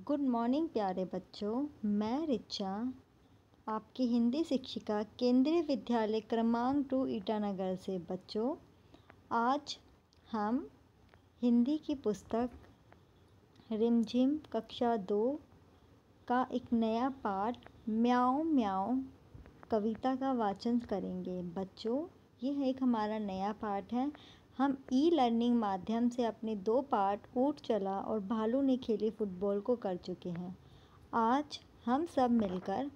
Good morning प्यारे बच्चों। मैं रिचा, आपकी हिंदी शिक्षिका केंद्रीय विद्यालय क्रमांक 2 ईटानगर से। बच्चों, आज हम हिंदी की पुस्तक रिमझिम कक्षा 2 का एक नया पाठ म्याऊं म्याऊं कविता का वाचन करेंगे। बच्चों, यह एक हमारा नया पाठ है। हम ई लर्निंग माध्यम से अपने 2 पाठ ऊँट चला और भालू ने खेली फुटबॉल को कर चुके हैं। आज हम सब मिलकर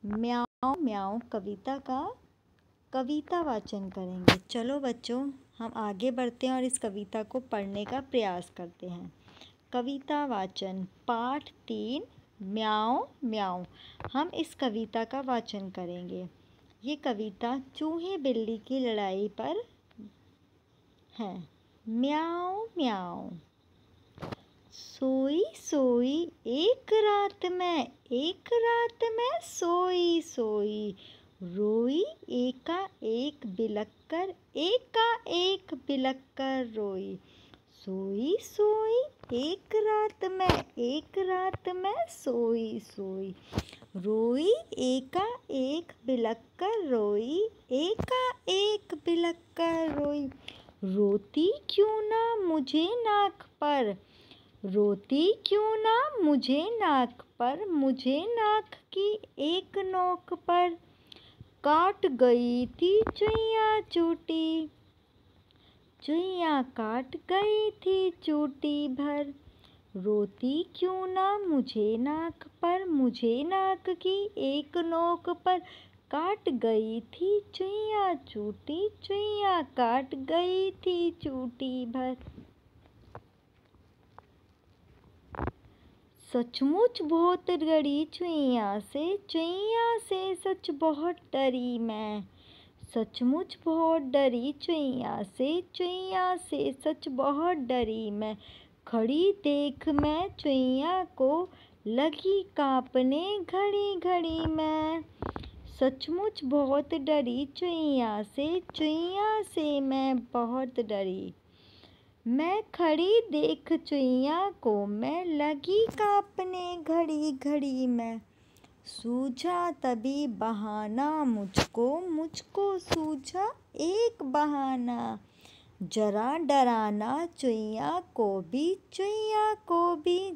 म्याऊं म्याऊं कविता का कविता वाचन करेंगे। चलो बच्चों, हम आगे बढ़ते हैं और इस कविता को पढ़ने का प्रयास करते हैं। कविता वाचन पाठ 3 म्याऊं म्याऊं। हम इस कविता का वाचन करेंगे। ये कविता चूहे बिल्ली की लड़ाई पर है। म्याऊं म्याऊं। सोई सोई एक रात में सोई सोई, रोई एकाएक बिलख कर रोई। सोई सोई एक रात में सोई सोई, रोई एकाएक बिलख कर रोई। रोती क्यों ना मुझे नाक पर, मुझे नाक की एक नोक पर। काट गई थी चुईया काट गई थी चूटी भर। रोती क्यों ना मुझे नाक पर, मुझे नाक की एक नोक पर। काट गई थी चुईया काट गई थी चूटी भर। सचमुच बहुत डरी चुईया से सच बहुत डरी मैं। सचमुच बहुत डरी चुईया से सच बहुत डरी मैं। खड़ी देख मैं चुईया को लगी कांपने घड़ी घड़ी मैं। सचमुच बहुत डरी चुईया से मैं बहुत डरी। मैं खड़ी देख चुईया को मैं लगी कांपने घड़ी घड़ी मैं। सूझा तभी बहाना मुझको सूझा एक बहाना। जरा डराना चुईया को भी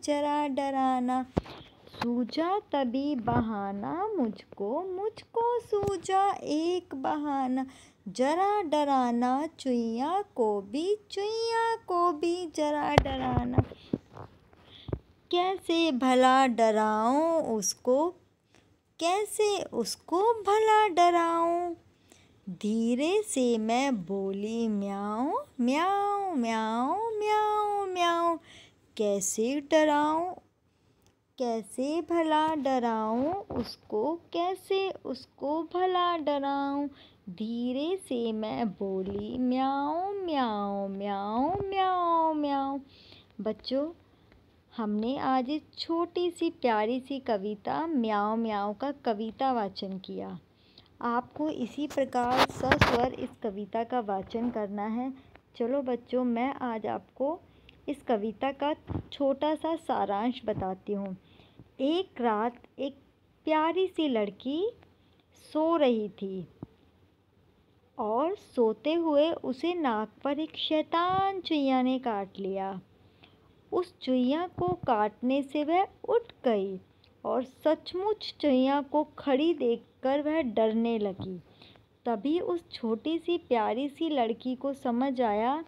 जरा डराना। सूझा तभी बहाना मुझको सूझा एक बहाना। जरा डराना चुईया को भी जरा डराना। कैसे उसको भला डराऊं। धीरे से मैं बोली म्याऊं म्याऊं म्याऊं म्याऊं म्याऊं। कैसे भला डराऊं उसको भला डराऊं। धीरे से मैं बोली म्याऊं म्याऊं म्याऊं म्याऊं म्याऊं। बच्चों, हमने आज इस छोटी सी प्यारी सी कविता म्याऊं म्याऊं का कविता वाचन किया। आपको इसी प्रकार सस्वर इस कविता का वाचन करना है। चलो बच्चों, मैं आज आपको इस कविता का छोटा सा सारांश बताती हूँ। एक रात एक प्यारी सी लड़की सो रही थी और सोते हुए उसे नाक पर एक शैतान चुईया ने काट लिया। उस चुईया को काटने से वह उठ गई और सचमुच चुईया को खड़ी देखकर वह डरने लगी। तभी उस छोटी सी प्यारी सी लड़की को समझ आया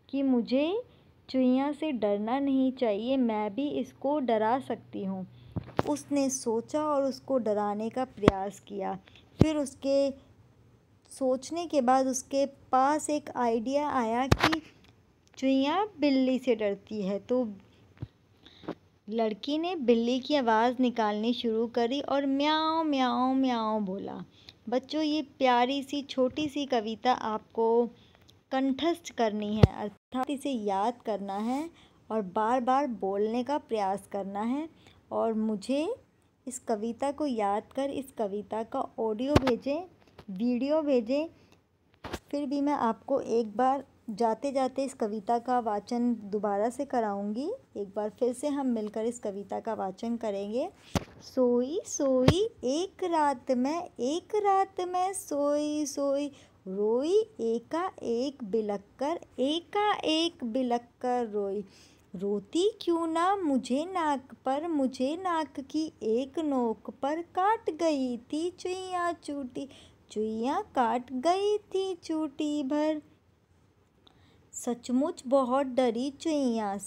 कि मुझे चुईया से डरना नहीं चाहिए, मैं भी इसको डरा सकती हूँ। उसने सोचा और उसको डराने का प्रयास किया। फिर उसके सोचने के बाद उसके पास एक आइडिया आया कि चुईया बिल्ली से डरती है, तो लड़की ने बिल्ली की आवाज़ निकालनी शुरू करी और म्याऊं म्याऊं म्याऊं बोला। बच्चों, ये प्यारी सी छोटी सी कविता आपको कंठस्थ करनी है, अर्थात इसे याद करना है और बार बार बोलने का प्रयास करना है। और मुझे इस कविता को याद कर इस कविता का ऑडियो भेजें, वीडियो भेजें। फिर भी मैं आपको एक बार जाते जाते इस कविता का वाचन दोबारा से कराऊंगी। एक बार फिर से हम मिलकर इस कविता का वाचन करेंगे। सोई सोई एक रात में सोई सोई रोई एका एक बिलक कर रोई। रोती क्यों ना मुझे नाक की एक नोक पर काट गई थी चुईया चूटी, चुईया काट गई थी चूटी भर। सचमुच बहुत डरी चुईया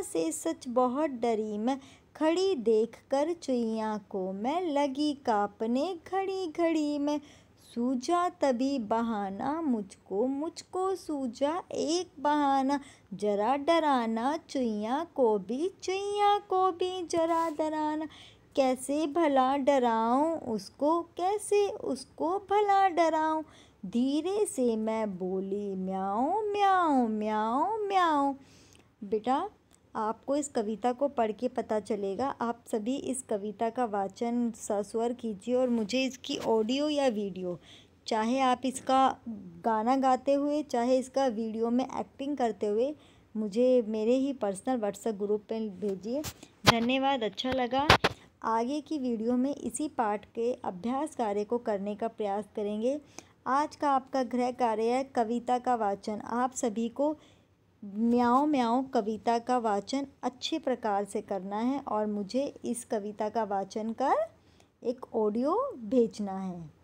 से सच बहुत डरी मैं। खड़ी देखकर चुईया को मैं लगी काँपने घड़ी घड़ी में। सूझा तभी बहाना मुझको सूझा एक बहाना। जरा डराना चुईया को भी जरा डराना। कैसे भला डराऊं उसको भला डराऊं। धीरे से मैं बोली म्याऊं म्याऊं म्याऊं म्याऊं। बेटा, आपको इस कविता को पढ़ के पता चलेगा। आप सभी इस कविता का वाचन सस्वर कीजिए और मुझे इसकी ऑडियो या वीडियो, चाहे आप इसका गाना गाते हुए चाहे इसका वीडियो में एक्टिंग करते हुए, मुझे मेरे ही पर्सनल व्हाट्सएप ग्रुप पे भेजिए। धन्यवाद। अच्छा लगा। आगे की वीडियो में इसी पाठ के अभ्यास कार्य को करने का प्रयास करेंगे। आज का आपका गृह कार्य है कविता का वाचन। आप सभी को म्याऊं म्याऊं कविता का वाचन अच्छे प्रकार से करना है और मुझे इस कविता का वाचन कर एक ऑडियो भेजना है।